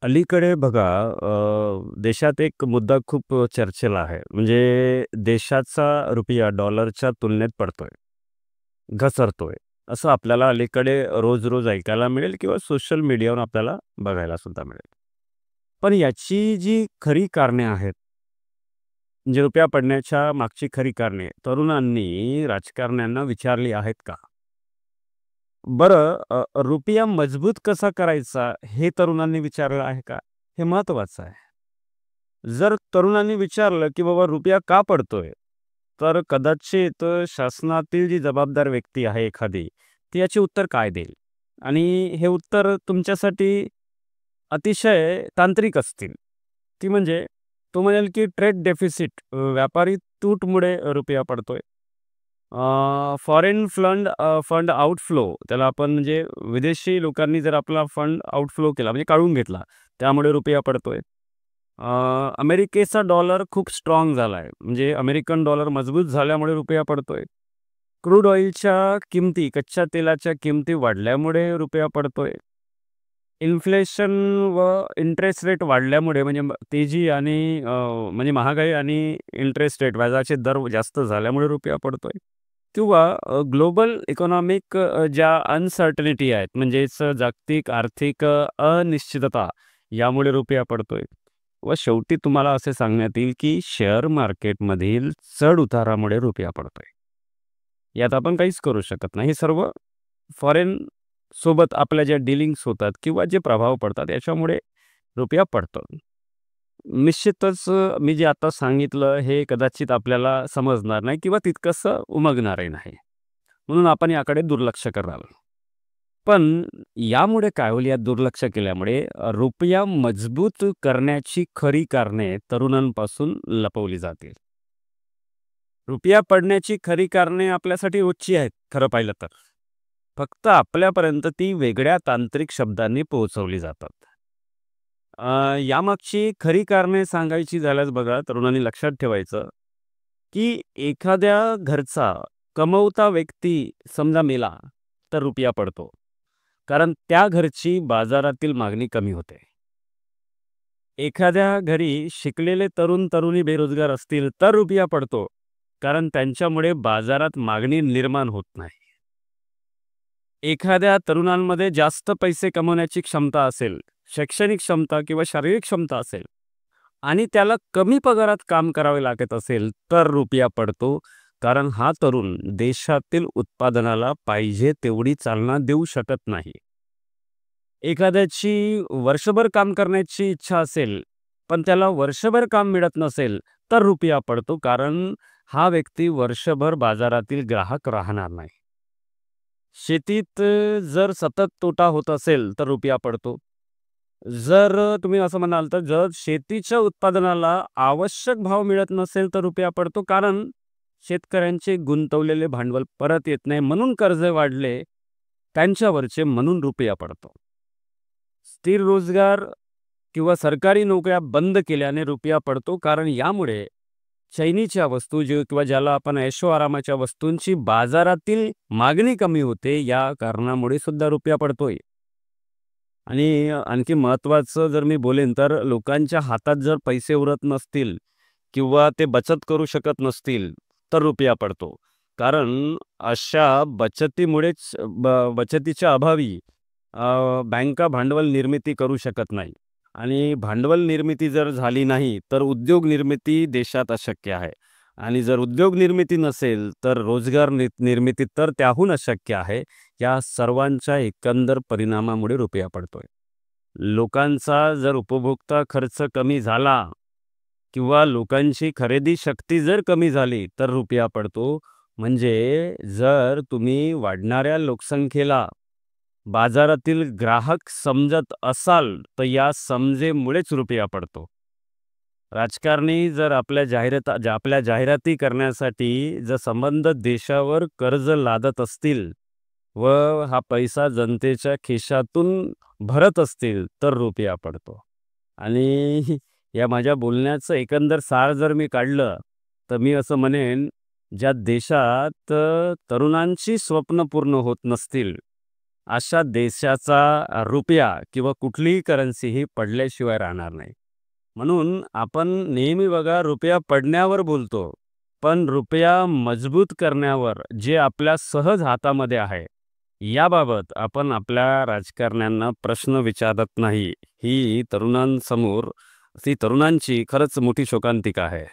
अलीकडे बघा देशात एक मुद्दा खूप चर्चेला आहे. म्हणजे देशाचा रुपया डॉलरच्या तुलनेत पडतोय, घसरतोय. असं आपल्याला अलीकडे रोज-रोज ऐकायला मिळेल किंवा सोशल मीडियावर आपल्याला बघायला सुद्धा मिळेल. पण याची जी खरी कारणे आहेत, म्हणजे रुपया पडण्याच्या मागची खरी कारणे तरुणांनी राजकारण्यांना विचारली आहेत का? बरं रुपया मजबूत कसा करायचा हे तरुणांनी विचारलं आहे का? हे महत्त्वाचं आहे. जर तरुणांनी विचारलं, की बाबा रुपया का पडतोय? तर कदाचित शासनातील जी जबाबदार व्यक्ती आहे एखादी, ती याचे उत्तर काय देईल? आणि हे उत्तर तुमच्यासाठी अतिशय तांत्रिक असतील. ती म्हणजे तो म्हणेल, की ट्रेड डेफिसिट व्यापारी तूटमुळे रुपया पडतोय. फॉरेन फंड आउटफ्लो त्याला आपण म्हणजे विदेशी लोकांनी जर आपला फंड आउटफ्लो केला म्हणजे काढून घेतला, त्यामुळे रुपया पडतोय. अ, अमेरिकेचा डॉलर खूप स्ट्राँग झालाय. म्हणजे अमेरिकन डॉलर मजबूत झाल्यामुळे रुपया पडतोय. क्रूड ऑइलच्या किमती, कच्च्या तेलाच्या किमती वाढल्यामुळे रुपया पडतोय. इन्फ्लेशन व इंटरेस्ट रेट वाढल्यामुळे म्हणजे तेजी आणि म्हणजे महागाई आणि इंटरेस्ट रेट व्याजाचे दर जास्त झाल्यामुळे रुपया पडतोय. किंवा ग्लोबल इकॉनॉमिक ज्या अनसर्टनिटी आहेत म्हणजेच जागतिक आर्थिक अनिश्चितता यामुळे रुपया पडतोय. व शेवटी तुम्हाला असे सांगण्यात येईल की शेअर मार्केटमधील चढ उतारामुळे रुपया पडतोय. यात आपण काहीच करू शकत नाही. हे सर्व फॉरेन सोबत आपल्या ज्या डीलिंग्स होतात किंवा जे प्रभाव पडतात याच्यामुळे रुपया पडतो. निश्चितच मी जे आता सांगितलं हे कदाचित आपल्याला समजणार नाही किंवा तितकंसं उमगणारही नाही. म्हणून आपण याकडे दुर्लक्ष कराल. पण यामुळे काय होईल या दुर्लक्ष केल्यामुळे रुपया मजबूत करण्याची खरी कारणे तरुणांपासून लपवली जातील. रुपया पडण्याची खरी कारणे आपल्यासाठी रोजची आहेत खरं पाहिलं तर. फक्त आपल्यापर्यंत ती वेगळ्या तांत्रिक शब्दांनी पोहोचवली जातात. यामागची खरी कारणे सांगायची झाल्यास बघा तरुणांनी लक्षात ठेवायचं, की एखाद्या घरचा कमवता व्यक्ती समजा मेला, तर रुपया पडतो. कारण त्या घरची बाजारातील मागणी कमी होते. एखाद्या घरी शिकलेले तरुण-तरुणी बेरोजगार असतील, तर रुपया पडतो. कारण त्यांच्यामुळे बाजारात मागणी निर्माण होत नाही. एखाद्या तरुणांमध्ये जास्त पैसे कमवण्याची क्षमता असेल, शैक्षणिक क्षमता किंवा शारीरिक क्षमता असेल आणि त्याला कमी पगारात काम करावे लागत असेल, तर रुपया पडतो. कारण हा तरुण देशातील उत्पादनाला पाहिजे तेवढी चालना देऊ शकत नाही. एखाद्याची वर्षभर काम करण्याची इच्छा असेल, पण त्याला वर्षभर काम मिळत नसेल, तर रुपया पडतो. कारण हा व्यक्ती वर्षभर बाजारातील ग्राहक राहणार नाही. शेतीत जर सतत तोटा होत असेल, तर रुपया पडतो. जर तुम्ही असं म्हणाल, तर जर शेतीच्या उत्पादनाला आवश्यक भाव मिळत नसेल, तर रुपया पडतो. कारण शेतकऱ्यांचे गुंतवलेले भांडवल परत येत नाही, म्हणून कर्ज वाढले त्यांच्यावरचे, म्हणून रुपया पडतो. स्थिर रोजगार किंवा सरकारी नोकऱ्या बंद केल्याने रुपया पडतो. कारण यामुळे चैनीच्या वस्तू किंवा ज्याला आपण ऐशोआरामाच्या वस्तूंची बाजारातील मागणी कमी होते. या कारणामुळे सुद्धा रुपया पडतोय. आणि आणखी महत्त्वाचं जर मी बोलेन तर लोकांच्या हातात जर पैसे उरत नसतील किंवा ते बचत करू शकत नसतील, तर रुपया पडतो. कारण अशा बचतीच्या अभावी बँका भांडवल निर्मिती करू शकत नाही. आणि भांडवल निर्मिती जर झाली नाही, तर उद्योग निर्मिती देशात अशक्य आहे. आणि जर उद्योग निर्मिती नसेल, तर रोजगार निर्मिती तर त्याहून अशक्य आहे. या सर्वांच्या एकंदर परिणामामुळे रुपया पडतोय. लोकांचा जर उपभोक्ता खर्च कमी झाला किंवा लोकांची खरेदी शक्ती जर कमी झाली, तर रुपया पडतो. म्हणजे जर तुम्ही वाढणाऱ्या लोकसंख्येला बाजारातील ग्राहक समजत असाल, तर या समजेमुळेच रुपया पडतो. राजकारणी जर आपल्या जाहिराती करण्यासाठी जर संबंध देशावर कर्ज लादत असतील व हा पैसा जनतेच्या खिशातून भरत असतील, तर रुपया पडतो. आणि या माझ्या बोलण्याचं एकंदर सार जर मी काढलं, तर मी असं म्हणेन, ज्या देशात तरुणांची स्वप्न पूर्ण होत नसतील, अशा देशाचा रुपया किंवा कुठलीही करन्सी ही पडल्याशिवाय राहणार नाही. म्हणून आपण नेहमी बघा रुपया पडण्यावर बोलतो, पण रुपया मजबूत करण्यावर जे आपल्या सहज हातामध्ये आहे, याबाबत आपण आपल्या राजकारण्यांना प्रश्न विचारत नाही. ही तरुणांची खरंच मोठी शोकांतिका आहे.